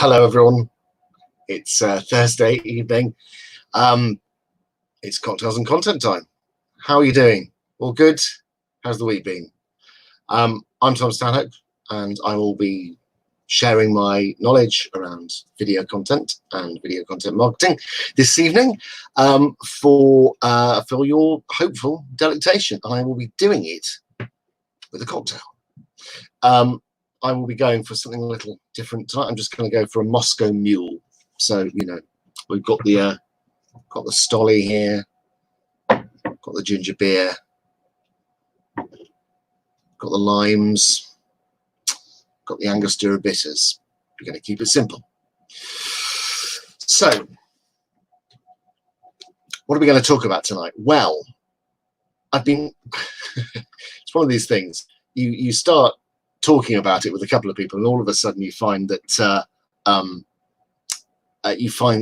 Hello, everyone. It's Thursday evening. It's cocktails and content time. How are you doing? All good? How's the week been? I'm Tom Stanhope, and I will be sharing my knowledge around video content and video content marketing this evening for your hopeful delectation. I will be doing it with a cocktail. I will be going for something a little different tonight. I'm just going to go for a Moscow Mule. So, you know, we've got the Stolly here, got the ginger beer, got the limes, got the Angostura bitters. We're going to keep it simple. So, what are we going to talk about tonight? Well, it's one of these things. You start talking about it with a couple of people, and all of a sudden you find that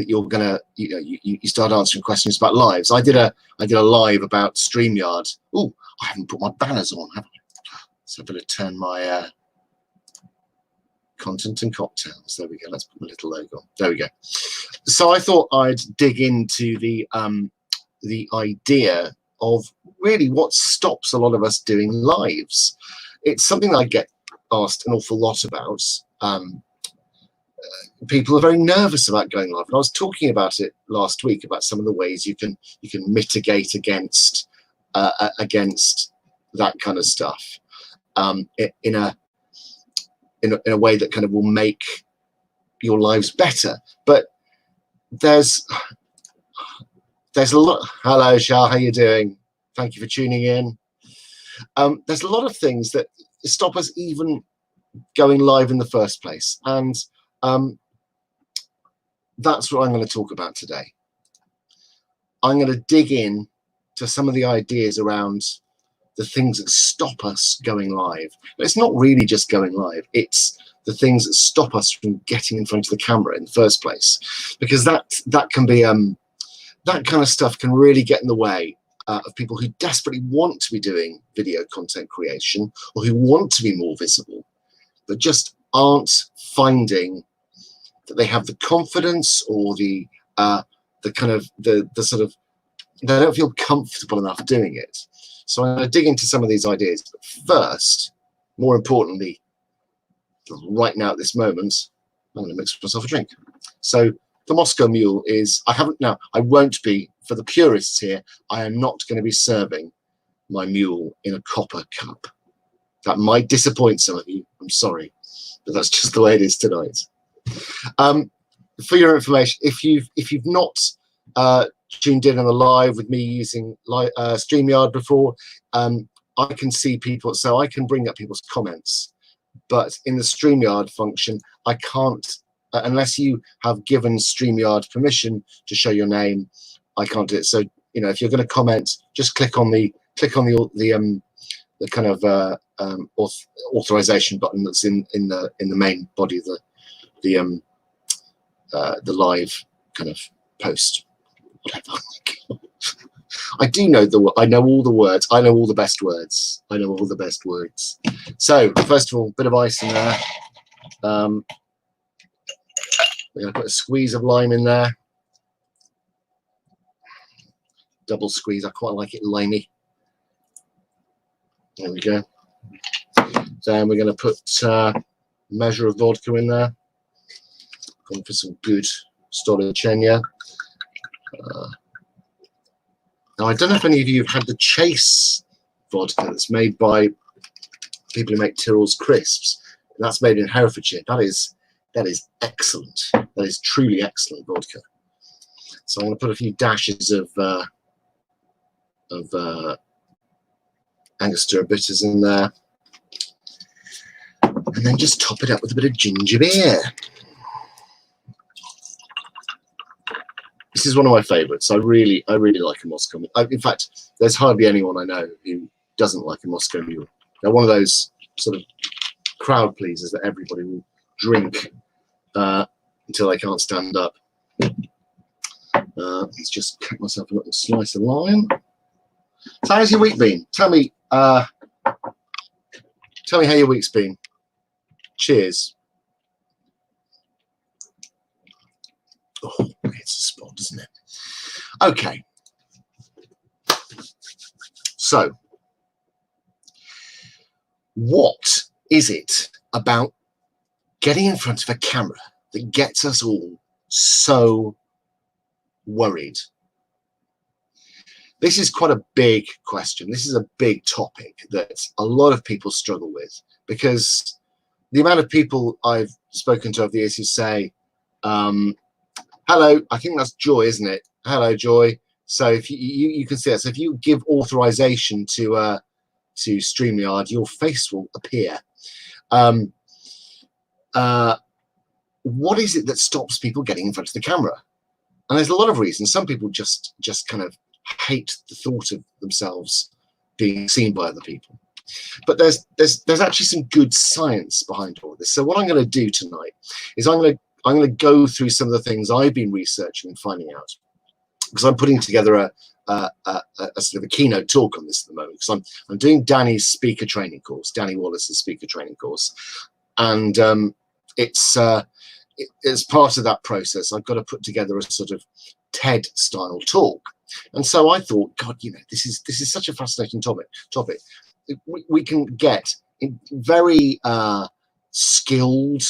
you're gonna, you start answering questions about lives. I did a live about StreamYard. Oh, I haven't put my banners on, have I? So I better turn my content and cocktails. There we go. Let's put my little logo on. There we go. So I thought I'd dig into the idea of really what stops a lot of us doing lives. It's something that I get asked an awful lot about. People are very nervous about going live. And I was talking about it last week about some of the ways you can mitigate against that kind of stuff in a way that kind of will make your lives better. But there's a lot. Hello, Shah, how you doing? Thank you for tuning in. There's a lot of things that stop us even going live in the first place, and that's what I'm going to talk about today. I'm going to dig in to some of the ideas around the things that stop us going live. But it's not really just going live, it's the things that stop us from getting in front of the camera in the first place, because that can be that kind of stuff can really get in the way of people who desperately want to be doing video content creation, or who want to be more visible, but just aren't finding that they have the confidence or the sort of, they don't feel comfortable enough doing it. So I'm going to dig into some of these ideas. But first, more importantly, right now at this moment, I'm going to mix myself a drink. So the Moscow Mule is, I won't be, for the purists here, I am not going to be serving my mule in a copper cup. That might disappoint some of you, I'm sorry, but that's just the way it is tonight. For your information, if you've not tuned in on a live with me using StreamYard before, I can see people, so I can bring up people's comments, but in the StreamYard function, I can't, unless you have given StreamYard permission to show your name, I can't do it. So, you know, if you're going to comment, just click on the kind of authorization button that's in the main body of the live kind of post. Whatever. I do know I know all the words. I know all the best words. I know all the best words. So first of all, a bit of ice in there. We're going to put a squeeze of lime in there. Double squeeze. I quite like it limey. There we go. Then we're going to put a measure of vodka in there. Going for some good Stolichenia. Now, I don't know if any of you have had the Chase vodka that's made by people who make Tyrrell's crisps. That's made in Herefordshire. That is excellent. That is truly excellent vodka. So I'm going to put a few dashes of Angostura bitters in there, and then just top it up with a bit of ginger beer. This is one of my favourites. I really like a Moscow Mule. In fact, there's hardly anyone I know who doesn't like a Moscow Mule. They're one of those sort of crowd pleasers that everybody will drink until they can't stand up. Let's just cut myself a little slice of lime. So how's your week been? Tell me how your week's been. Cheers. Oh, it's a spot, isn't it? Okay. So, what is it about getting in front of a camera that gets us all so worried? This is quite a big question. This is a big topic that a lot of people struggle with, because the amount of people I've spoken to over the years who say, hello, I think that's Joy, isn't it? Hello, Joy. So if you can see that. So if you give authorization to StreamYard, your face will appear. What is it that stops people getting in front of the camera? And there's a lot of reasons. Some people just kind of hate the thought of themselves being seen by other people. But there's actually some good science behind all of this. So what I'm going to do tonight is I'm going to go through some of the things I've been researching and finding out, because I'm putting together a sort of a keynote talk on this at the moment, because I'm doing Danny's speaker training course, Danny Wallace's speaker training course, and it's as part of that process, I've got to put together a sort of TED style talk. And so I thought, God, you know, this is such a fascinating topic. We can get very skilled,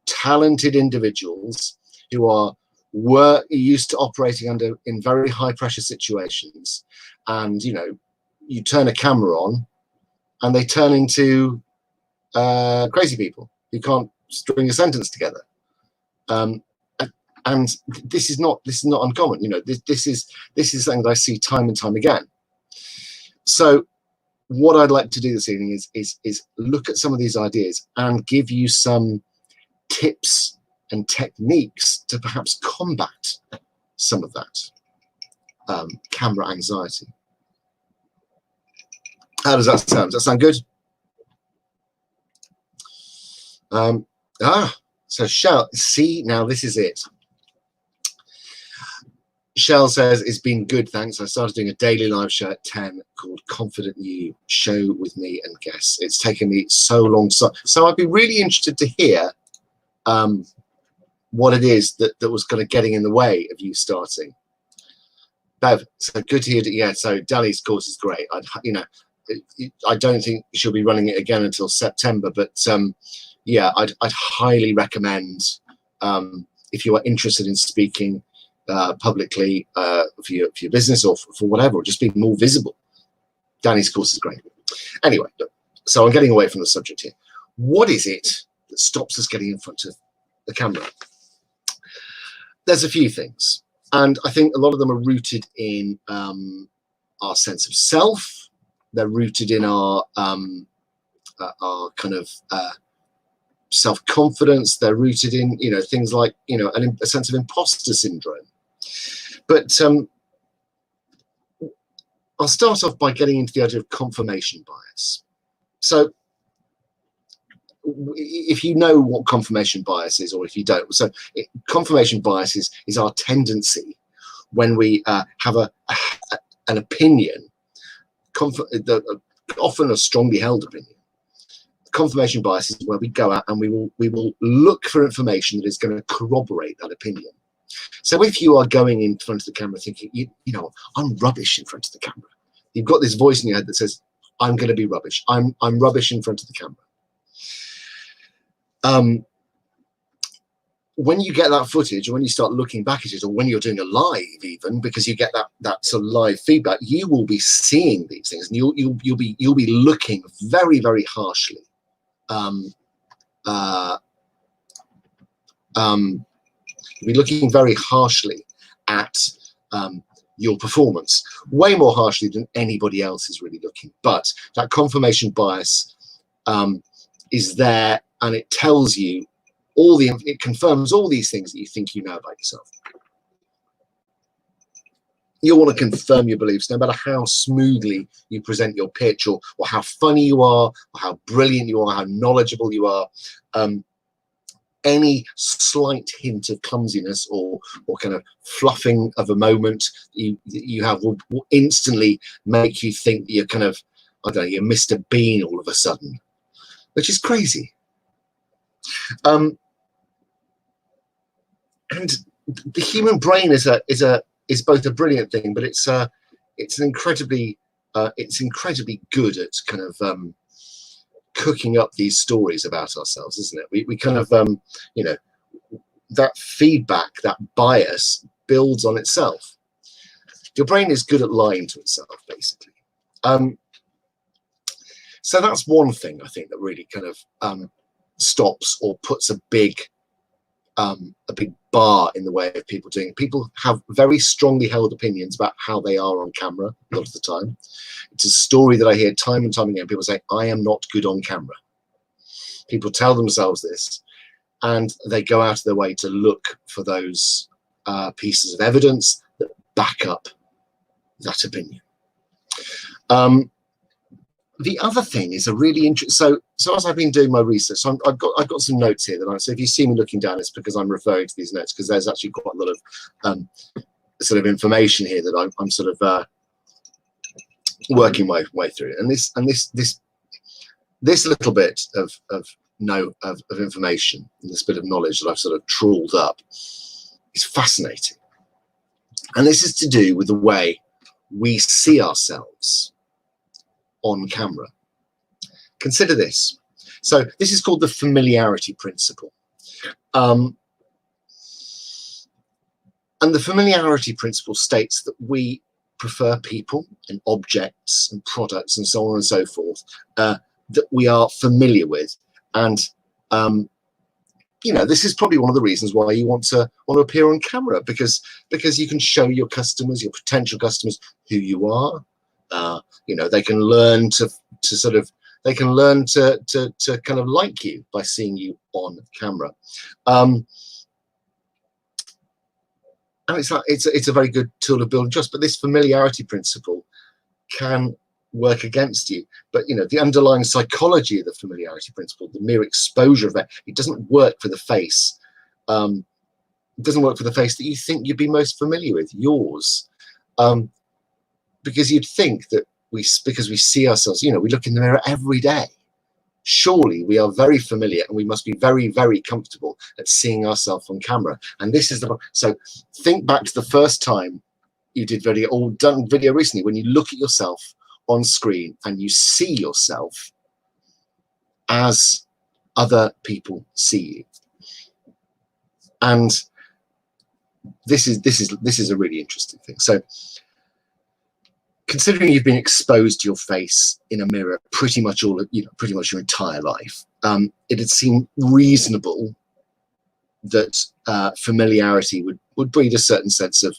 talented individuals who are used to operating in very high pressure situations, and you know, you turn a camera on and they turn into crazy people who can't string a sentence together. And this is not uncommon. You know, this is something that I see time and time again. So what I'd like to do this evening is look at some of these ideas and give you some tips and techniques to perhaps combat some of that camera anxiety. How does that sound? Does that sound good? So Shell, see, now this is it. Shell says, it's been good, thanks. I started doing a daily live show at 10 called Confident You, show with me and guests. It's taken me so long. So I'd be really interested to hear what it is that was kind of getting in the way of you starting. Bev, so good to hear. Yeah, so Danny's course is great. I don't think she'll be running it again until September, but yeah, I'd highly recommend, if you are interested in speaking publicly for your business or for whatever, or just being more visible. Danny's course is great. Anyway, so I'm getting away from the subject here. What is it that stops us getting in front of the camera? There's a few things, and I think a lot of them are rooted in our sense of self. They're rooted in our kind of self-confidence. They're rooted in, you know, things like, you know, a sense of imposter syndrome. But I'll start off by getting into the idea of confirmation bias. So if you know what confirmation bias is, or if you don't, so confirmation bias is our tendency when we have an opinion, often a strongly held opinion. Confirmation bias is where we go out and we will look for information that is going to corroborate that opinion. So if you are going in front of the camera thinking, you know, I'm rubbish in front of the camera, you've got this voice in your head that says, I'm going to be rubbish. I'm rubbish in front of the camera. When you get that footage, or when you start looking back at it, or when you're doing a live, even because you get that sort of live feedback, you will be seeing these things, and you'll be looking very, very harshly. You'll be looking very harshly at your performance, way more harshly than anybody else is really looking. But that confirmation bias is there, and it tells you it confirms all these things that you think you know about yourself. You want to confirm your beliefs, no matter how smoothly you present your pitch, or how funny you are, or how brilliant you are, how knowledgeable you are. Any slight hint of clumsiness or kind of fluffing of a moment you have will instantly make you think that you're kind of, I don't know, you're Mr. Bean all of a sudden, which is crazy. And the human brain is both a brilliant thing, but it's incredibly good at kind of cooking up these stories about ourselves, isn't it? We kind of you know, that feedback, that bias builds on itself. Your brain is good at lying to itself, basically. So that's one thing I think that really kind of stops or puts a big bar in the way of people doing it. People have very strongly held opinions about how they are on camera a lot of the time. It's a story that I hear time and time again. People say, I am not good on camera. People tell themselves this, and they go out of their way to look for those pieces of evidence that back up that opinion. The other thing is a really interesting. So as I've been doing my research, so I've got some notes here that so if you see me looking down, it's because I'm referring to these notes, because there's actually quite a lot of sort of information here that I'm sort of working my way through. And this little bit of information, and this bit of knowledge that I've sort of trawled up, is fascinating. And this is to do with the way we see ourselves on camera. Consider this. So this is called the familiarity principle. And the familiarity principle states that we prefer people and objects and products and so on and so forth that we are familiar with. And you know, this is probably one of the reasons why you want to appear on camera, because you can show your customers, your potential customers, who you are. You know, they can learn to kind of like you by seeing you on camera. And it's a very good tool to build trust, but this familiarity principle can work against you. But you know, the underlying psychology of the familiarity principle, the mere exposure of that, it doesn't work for the face. It doesn't work for the face that you think you'd be most familiar with, yours. Because you'd think that because we see ourselves, you know, we look in the mirror every day. Surely we are very familiar, and we must be very, very comfortable at seeing ourselves on camera. And this is so think back to the first time you did video or done video recently, when you look at yourself on screen and you see yourself as other people see you. And this is a really interesting thing. So considering you've been exposed to your face in a mirror pretty much your entire life, it'd seem reasonable that familiarity would breed a certain sense of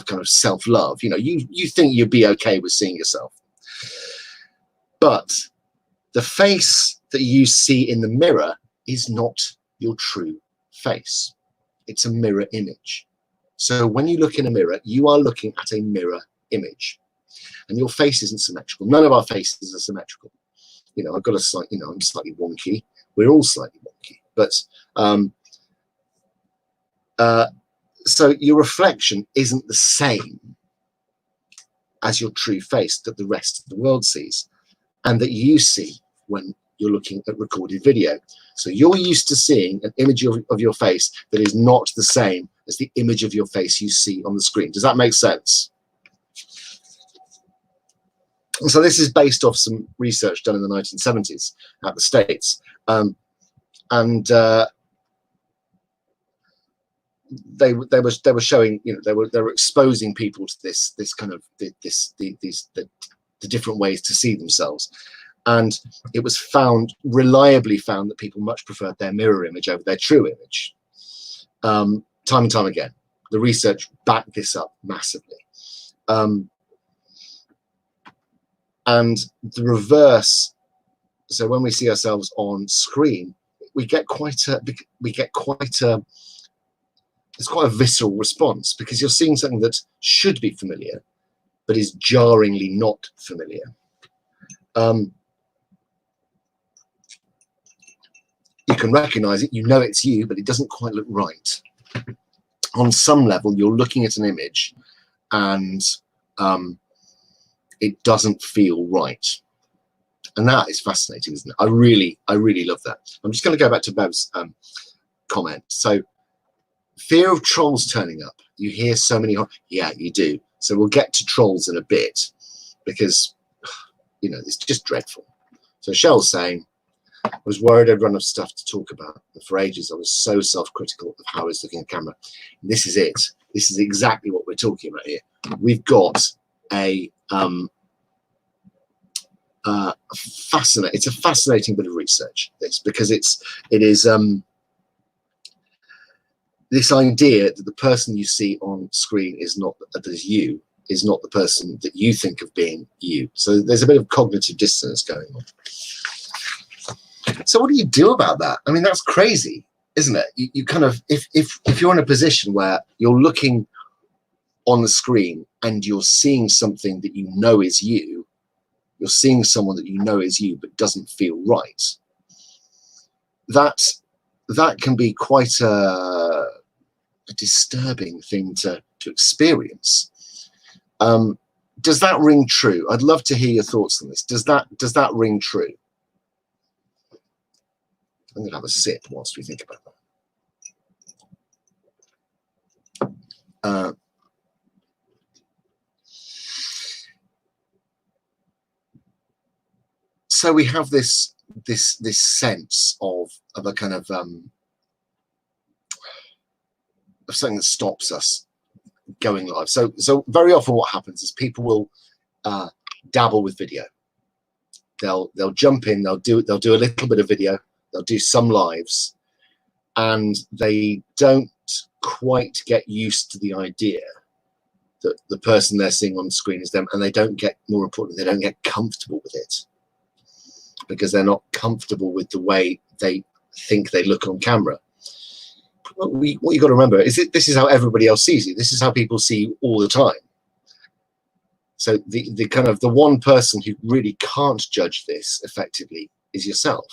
kind of self-love. You know, you think you'd be okay with seeing yourself, but the face that you see in the mirror is not your true face. It's a mirror image. So when you look in a mirror, you are looking at a mirror image. And your face isn't symmetrical. None of our faces are symmetrical. You know, I've got a slight, you know, I'm slightly wonky. We're all slightly wonky. But so your reflection isn't the same as your true face that the rest of the world sees, and that you see when you're looking at recorded video. So you're used to seeing an image of your face that is not the same as the image of your face you see on the screen. Does that make sense? So this is based off some research done in the 1970s at the States, and they were showing, you know, they were exposing people to this kind of the different ways to see themselves, and it was reliably found that people much preferred their mirror image over their true image. Time and time again, the research backed this up massively. And the reverse, so when we see ourselves on screen, it's quite a visceral response, because you're seeing something that should be familiar, but is jarringly not familiar. You can recognize it, you know it's you, but it doesn't quite look right. On some level, you're looking at an image and it doesn't feel right. And that is fascinating, isn't it? I really love that. I'm just going to go back to Bev's comment. So Fear of trolls turning up. You hear so many. Yeah, you do. So we'll get to trolls in a bit because, you know, it's just dreadful. So Shell's saying, I was worried I'd run out of stuff to talk about. And for ages, I was so self-critical of how I was looking at the camera. And this is it. This is exactly what we're talking about here. We've got a it's a fascinating bit of research, this, because it is this idea that the person you see on screen is not the person that you think of being you. So there's a bit of cognitive dissonance going on. So what do you do about that? I mean, that's crazy, isn't it? You kind of, if you're in a position where you're looking on the screen and you're seeing something that you know is you, you're seeing someone that you know is you but doesn't feel right, that can be quite a disturbing thing to experience. Does that ring true? I'd love to hear your thoughts on this. Does that ring true? I'm going to have a sip whilst we think about that. So we have this sense of a kind of something that stops us going live. So very often what happens is people will dabble with video. They'll jump in. They'll do a little bit of video. They'll do some lives, and they don't quite get used to the idea that the person they're seeing on the screen is them, and they don't get, more importantly, they don't get comfortable with it because they're not comfortable with the way they think they look on camera. What you got to remember is this is how everybody else sees you. This is how people see you all the time. So the kind of the one person who really can't judge this effectively is yourself.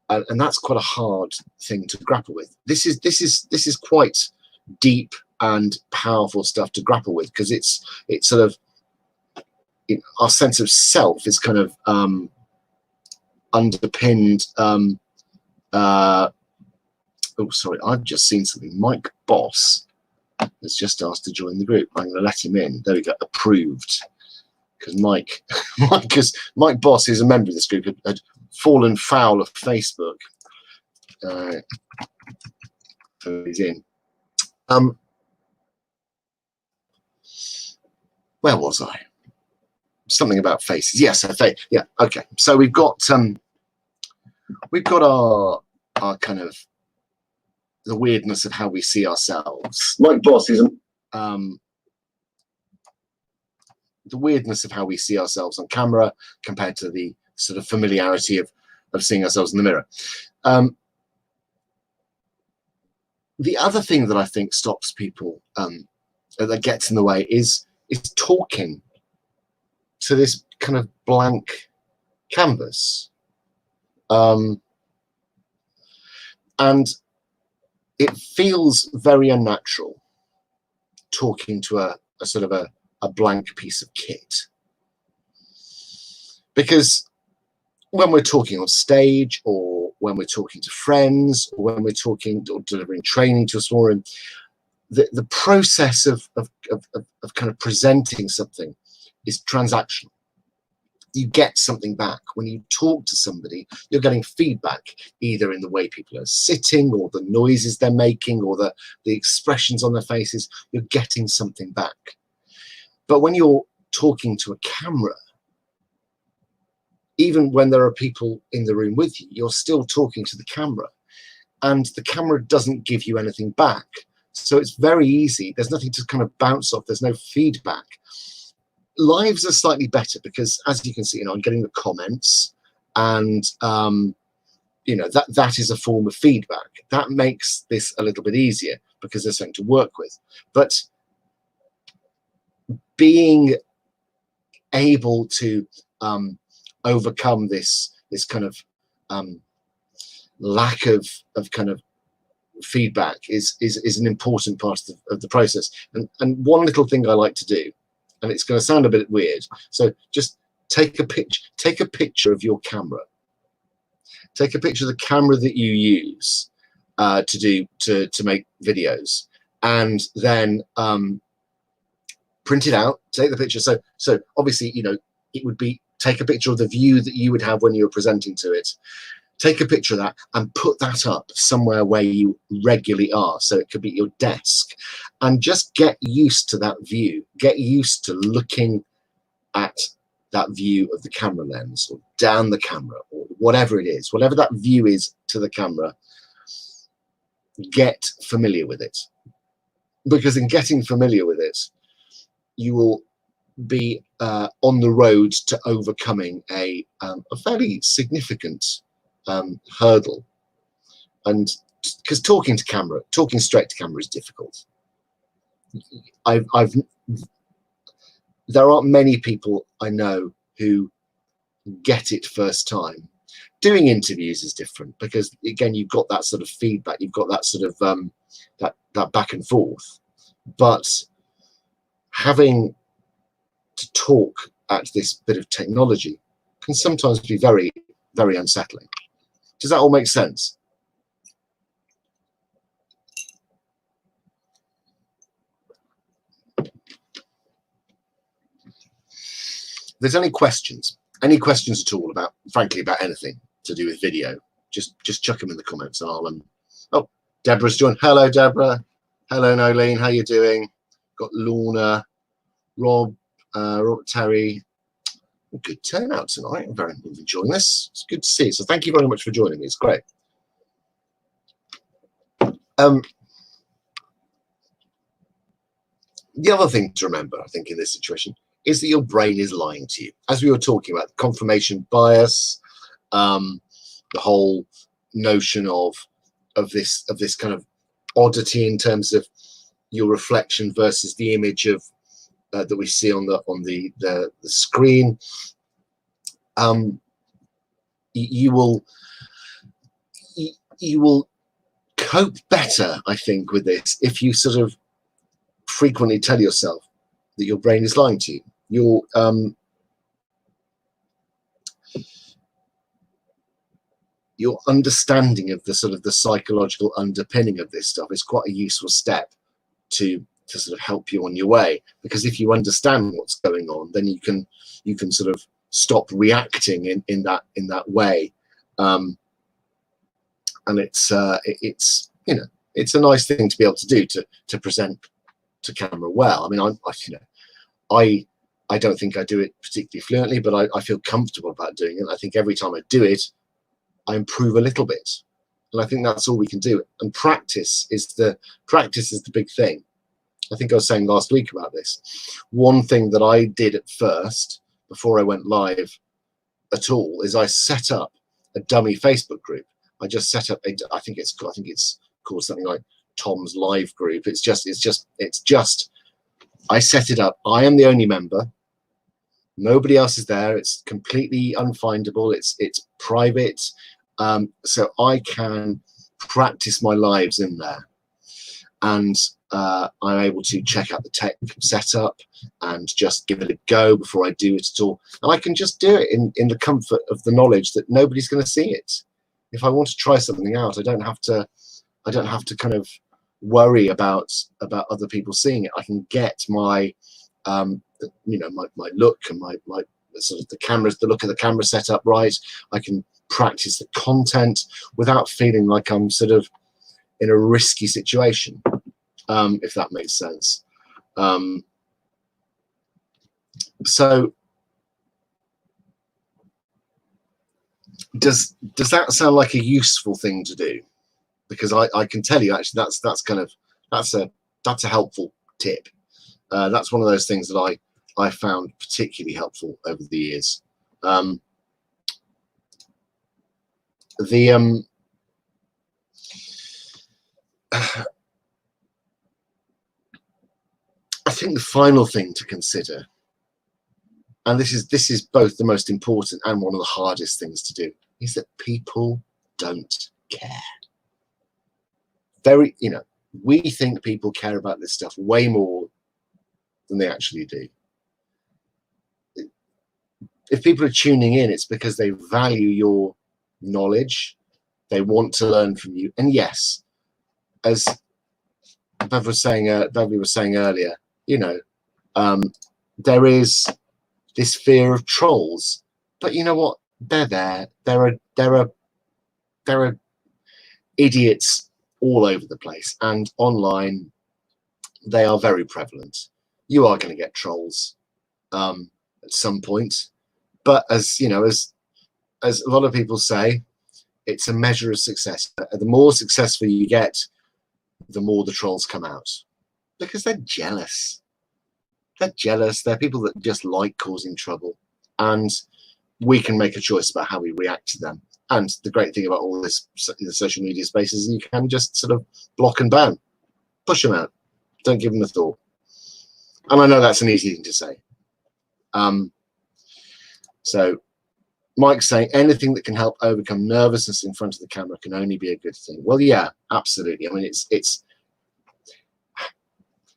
And that's quite a hard thing to grapple with. This is quite deep and powerful stuff to grapple with, because it's sort of, you know, our sense of self is kind of underpinned. Oh, sorry, I've just seen something. Mike Boss has just asked to join the group. I'm going to let him in. There we go, approved. Because Mike Boss, who's a member of this group, had fallen foul of Facebook. So he's in. Where was I? Something about faces. Yes, yeah. Okay. So we've got our kind of the weirdness of how we see ourselves. Mike Boss is the weirdness of how we see ourselves on camera compared to the sort of familiarity of seeing ourselves in the mirror. The other thing that I think stops people, that gets in the way, is talking to this kind of blank canvas. And it feels very unnatural talking to a sort of a blank piece of kit, because when we're talking on stage, or when we're talking to friends, or when we're talking or delivering training to a small room, the process of kind of presenting something is transactional. You get something back. When you talk to somebody, you're getting feedback, either in the way people are sitting, or the noises they're making, or the expressions on their faces. You're getting something back. But when you're talking to a camera, even when there are people in the room with you, you're still talking to the camera, and the camera doesn't give you anything back. So it's very easy. There's nothing to kind of bounce off. There's no feedback. Lives are slightly better because, as you can see, you know, I'm getting the comments, and you know, that is a form of feedback. That makes this a little bit easier because there's something to work with. But being able to overcome this kind of lack of kind of feedback is an important part of the process. And one little thing I like to do, and it's going to sound a bit weird, so just take a picture of your camera. Take a picture of the camera that you use, to make videos, and then print it out, take the picture. So obviously, you know, it would be take a picture of the view that you would have when you were presenting to it. Take a picture of that and put that up somewhere where you regularly are. So it could be your desk, and just get used to that view. Get used to looking at that view of the camera lens, or down the camera, or whatever it is, whatever that view is to the camera. Get familiar with it, because in getting familiar with it, you will be on the road to overcoming a fairly significant hurdle. And because talking straight to camera is difficult. There aren't many people I know who get it first time. Doing interviews is different, because again, you've got that sort of feedback, you've got that sort of that back and forth. But having to talk at this bit of technology can sometimes be very, very unsettling. Does that all make sense? If there's any questions at all about, frankly, about anything to do with video, just chuck them in the comments, and I'll oh, Deborah's joined. Hello, Deborah. Hello, Nolene. How you doing? Got Lorna, Rob, Robert, Terry. Good turnout tonight. I'm very enjoying this. It's good to see. So thank you very much for joining me. It's great. The other thing to remember, I think, in this situation is that your brain is lying to you. As we were talking about, confirmation bias, the whole notion of this kind of oddity in terms of your reflection versus the image of that we see on the screen. You will cope better, I think, with this if you sort of frequently tell yourself that your brain is lying to you. Your understanding of the sort of the psychological underpinning of this stuff is quite a useful step to sort of help you on your way, because if you understand what's going on, then you can sort of stop reacting in that way, and it's you know, it's a nice thing to be able to do, to present to camera well. I mean, I don't think I do it particularly fluently, but I feel comfortable about doing it. I think every time I do it, I improve a little bit, and I think that's all we can do. And practice is the big thing. I think I was saying last week about this. One thing that I did at first, before I went live at all, is I set up a dummy Facebook group. I just set up I think it's called something like Tom's Live group. It's just I set it up. I am the only member. Nobody else is there. It's completely unfindable. It's private, so I can practice my lives in there, and I'm able to check out the tech setup and just give it a go before I do it at all. And I can just do it in the comfort of the knowledge that nobody's going to see it. If I want to try something out, I don't have to kind of worry about other people seeing it. I can get my you know, my look and my sort of the look of the camera set up right. I can practice the content without feeling like I'm sort of in a risky situation, if that makes sense. So does that sound like a useful thing to do? Because I can tell you, actually, that's a helpful tip. That's one of those things that I found particularly helpful over the years. I think the final thing to consider, and this is both the most important and one of the hardest things to do, is that people don't care. You know, we think people care about this stuff way more than they actually do. If people are tuning in, it's because they value your knowledge, they want to learn from you, and yes, as Bev was saying, Beverly was saying earlier, you know, there is this fear of trolls, but you know what? They're there. There are idiots all over the place, and online they are very prevalent. You are going to get trolls at some point, but as you know, as a lot of people say, it's a measure of success. The more successful you get, the more the trolls come out, because they're jealous. They're jealous. They're people that just like causing trouble, and we can make a choice about how we react to them. And the great thing about all this, the social media space, is you can just sort of block and ban, push them out, don't give them a thought. And I know that's an easy thing to say. So Mike's saying anything that can help overcome nervousness in front of the camera can only be a good thing. Well, yeah, absolutely. I mean, it's.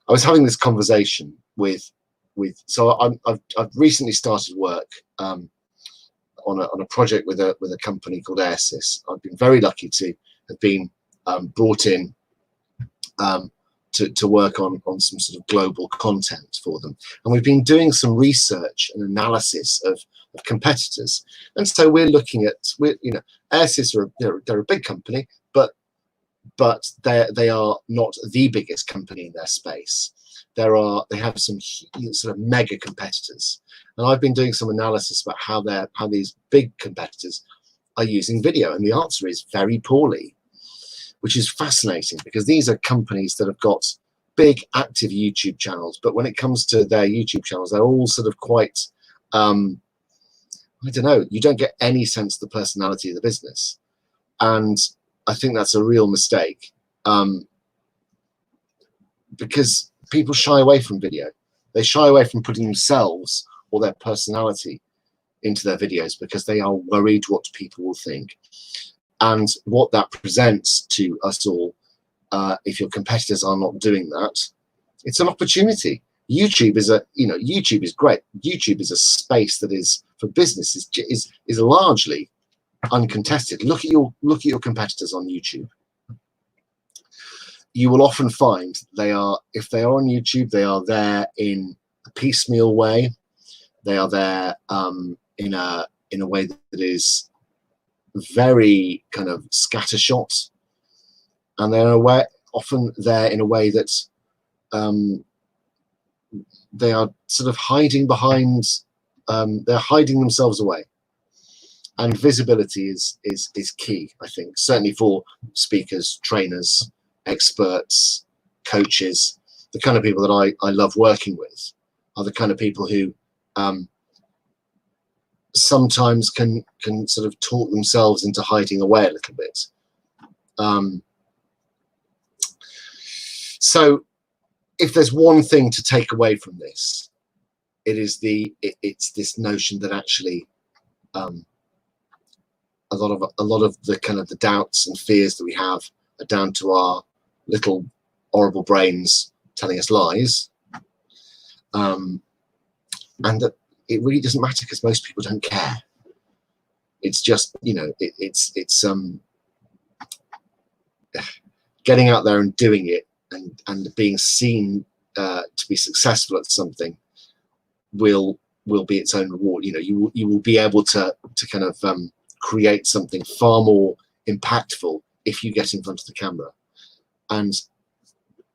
I was having this conversation with so I've recently started work on a project with a company called Airsys. I've been very lucky to have been brought in to work on some sort of global content for them, and we've been doing some research and analysis of competitors. And so we're looking at, you know, Airsys they're a big company, but they are not the biggest company in their space. They have some sort of mega competitors, and I've been doing some analysis about how these big competitors are using video, and the answer is very poorly, which is fascinating, because these are companies that have got big active YouTube channels, but when it comes to their YouTube channels, they're all sort of quite I don't know, you don't get any sense of the personality of the business, and I think that's a real mistake, because people shy away from video. They shy away from putting themselves or their personality into their videos because they are worried what people will think. And what that presents to us all, if your competitors are not doing that, it's an opportunity. YouTube is great. YouTube is a space that is for business is largely uncontested. Look at your competitors on YouTube. You will often find if they are on YouTube, they are there in a piecemeal way. They are there in a way that is very kind of scattershot, and they're often there in a way that they are sort of hiding behind. They're hiding themselves away. And visibility is key, I think, certainly for speakers, trainers, experts, coaches. The kind of people that I love working with are the kind of people who sometimes can sort of talk themselves into hiding away a little bit. So if there's one thing to take away from this, it's this notion that actually a lot of the kind of the doubts and fears that we have are down to our little horrible brains telling us lies, and that it really doesn't matter because most people don't care. It's just, you know, it's getting out there and doing it and being seen to be successful at something will be its own reward. You know, you will be able to kind of create something far more impactful if you get in front of the camera. And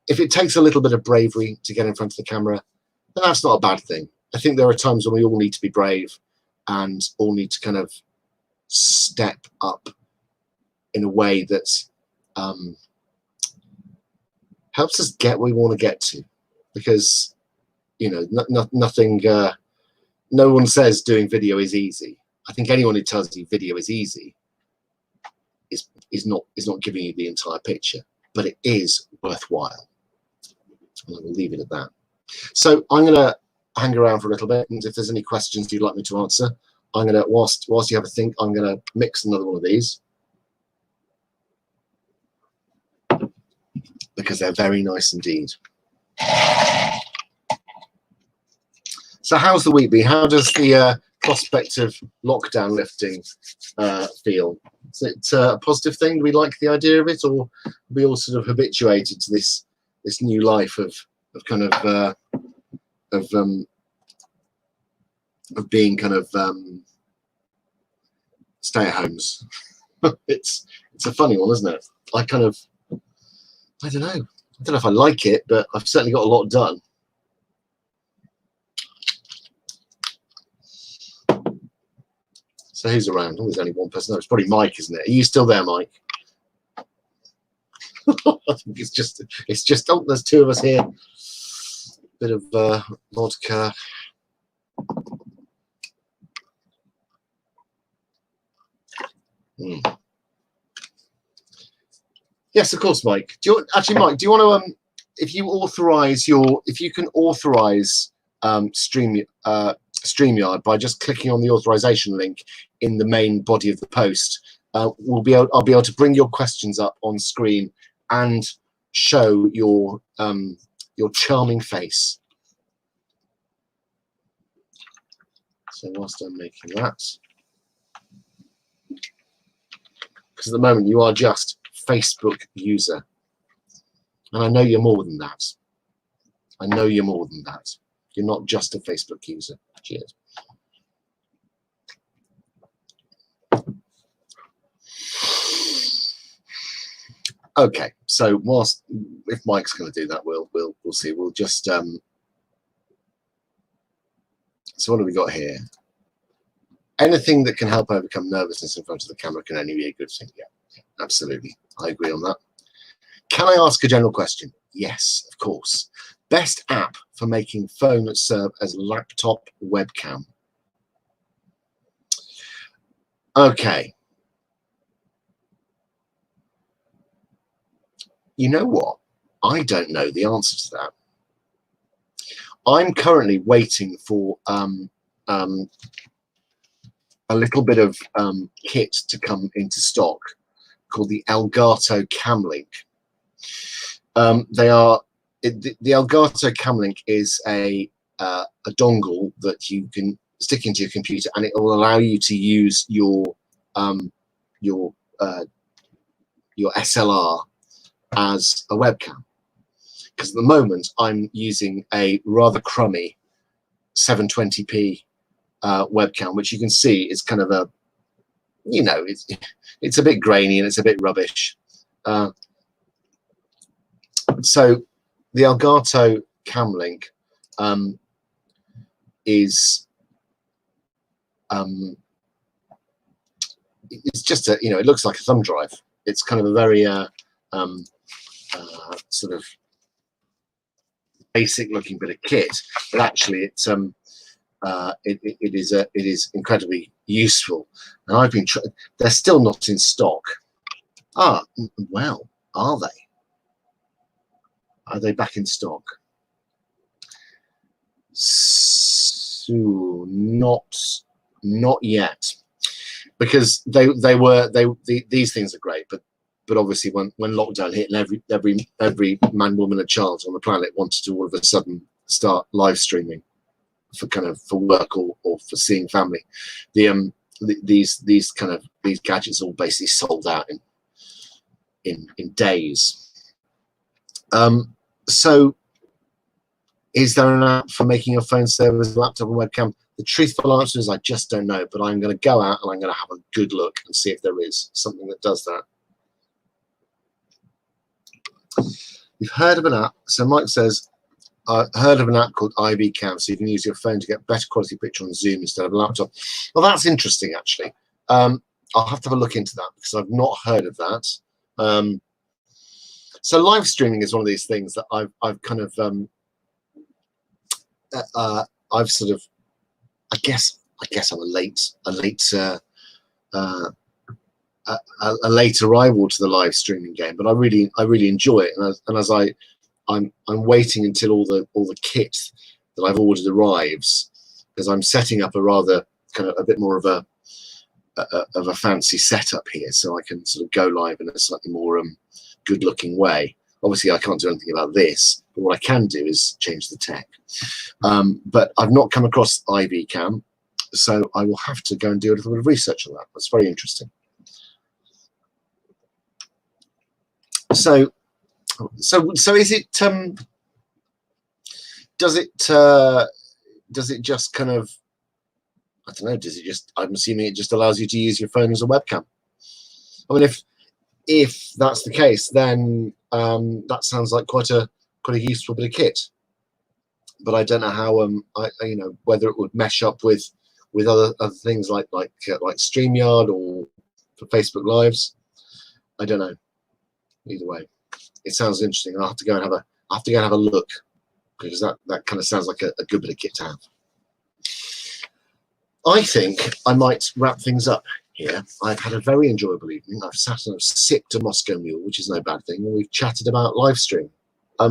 if it takes a little bit of bravery to get in front of the camera, then that's not a bad thing. I think there are times when we all need to be brave and all need to kind of step up in a way that helps us get where we want to get to. Because, you know, nothing, no one says doing video is easy. I think anyone who tells you video is easy is not giving you the entire picture, but it is worthwhile. And I will leave it at that. So I'm going to hang around for a little bit, and if there's any questions you'd like me to answer, I'm going to, whilst you have a think, I'm going to mix another one of these because they're very nice indeed. So how's the week been? How does the prospect of lockdown lifting feel? Is it a positive thing? Do we like the idea of it, or are we all sort of habituated to this new life of kind of being kind of stay-at-homes? It's a funny one, isn't it? I don't know if I like it, but I've certainly got a lot done. So who's around? Oh, there's only one person. No, it's probably Mike, isn't it? Are you still there, Mike? I think it's just oh, there's two of us here. Bit of vodka. Yes, of course, Mike. Mike, do you want to if you can authorize StreamYard by just clicking on the authorization link in the main body of the post, I'll be able to bring your questions up on screen and show your charming face. So whilst I'm making that, because at the moment you are just Facebook user, and I know you're more than that. I know you're more than that. You're not just a Facebook user. Cheers. Okay, so if Mike's going to do that, we'll see. We'll just so what have we got here? Anything that can help overcome nervousness in front of the camera can only be a good thing. Yeah, absolutely. I agree on that. Can I ask a general question? Yes, of course. Best app for making phone serve as laptop webcam? Okay. You know what? I don't know the answer to that. I'm currently waiting for a little bit of kit to come into stock called the Elgato Camlink. The Elgato Camlink is a dongle that you can stick into your computer, and it will allow you to use your SLR as a webcam. Because at the moment I'm using a rather crummy 720p webcam, which you can see is kind of a, you know, it's a bit grainy and it's a bit rubbish. So the Elgato Camlink is it's just a, you know, it looks like a thumb drive. It's kind of a very sort of basic looking bit of kit, but actually it's it is incredibly useful. And I've been they're still not in stock. Ah, well, are they? Are they back in stock? So not yet, because these things are great, but obviously when lockdown hit and every man, woman and child on the planet wanted to all of a sudden start live streaming for work or for seeing family, these gadgets all basically sold out in days. So is there an app for making your phone serve as a laptop and webcam? The truthful answer is I just don't know, but I'm going to go out and I'm going to have a good look and see if there is something that does that. You've heard of an app? So Mike says, I heard of an app called IBCam, so you can use your phone to get better quality picture on Zoom instead of a laptop. Well, that's interesting, actually. I'll have to have a look into that because I've not heard of that. So live streaming is one of these things that I've kind of I've sort of, I guess I'm a late arrival to the live streaming game, but I really enjoy it. And as I'm waiting until all the kit that I've ordered arrives, because I'm setting up a rather kind of a bit more of a fancy setup here, so I can sort of go live in a slightly more good looking way. Obviously I can't do anything about this, but what I can do is change the tech. But I've not come across IBCam, so I will have to go and do a little bit of research on that. That's very interesting. So is it? Does it just kind of? I don't know. Does it just? I'm assuming it just allows you to use your phone as a webcam. I mean, if that's the case, then that sounds like quite a useful bit of kit. But I don't know how you know, whether it would mesh up with other things like StreamYard or for Facebook Lives. I don't know. Either way, it sounds interesting. I'll have to go and have a look, because that kind of sounds like a good bit of kit to have. I think I might wrap things up here. I've had a very enjoyable evening. I've sat and I've sipped a Moscow Mule, which is no bad thing, and we've chatted about live stream. I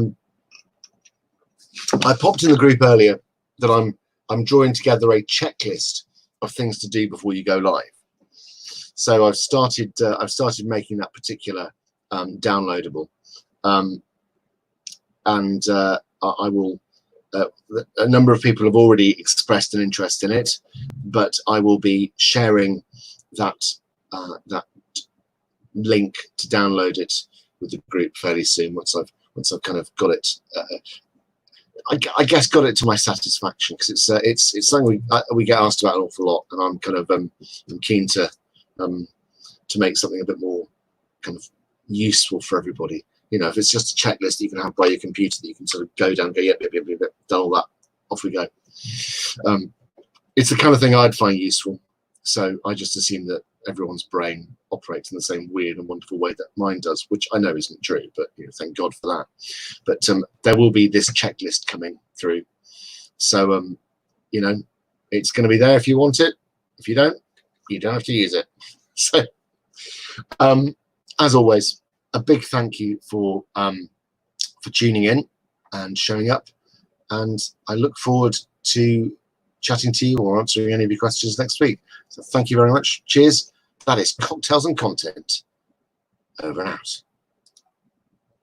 popped in the group earlier that I'm drawing together a checklist of things to do before you go live. So I've started making that particular downloadable, and I will. A number of people have already expressed an interest in it, but I will be sharing that that link to download it with the group fairly soon. Once I've kind of got it, I guess got it to my satisfaction, because it's something we get asked about an awful lot, and I'm kind of I'm keen to make something a bit more kind of useful for everybody. You know, if it's just a checklist that you can have by your computer that you can sort of go down, go, yep, done all that, off we go. It's the kind of thing I'd find useful. So I just assume that everyone's brain operates in the same weird and wonderful way that mine does, which I know isn't true, but you know, thank God for that. But there will be this checklist coming through. So, you know, it's going to be there if you want it. If you don't have to use it. So, as always, a big thank you for tuning in and showing up, and I look forward to chatting to you or answering any of your questions next week. So thank you very much. Cheers. That is Cocktails and Content. Over and out.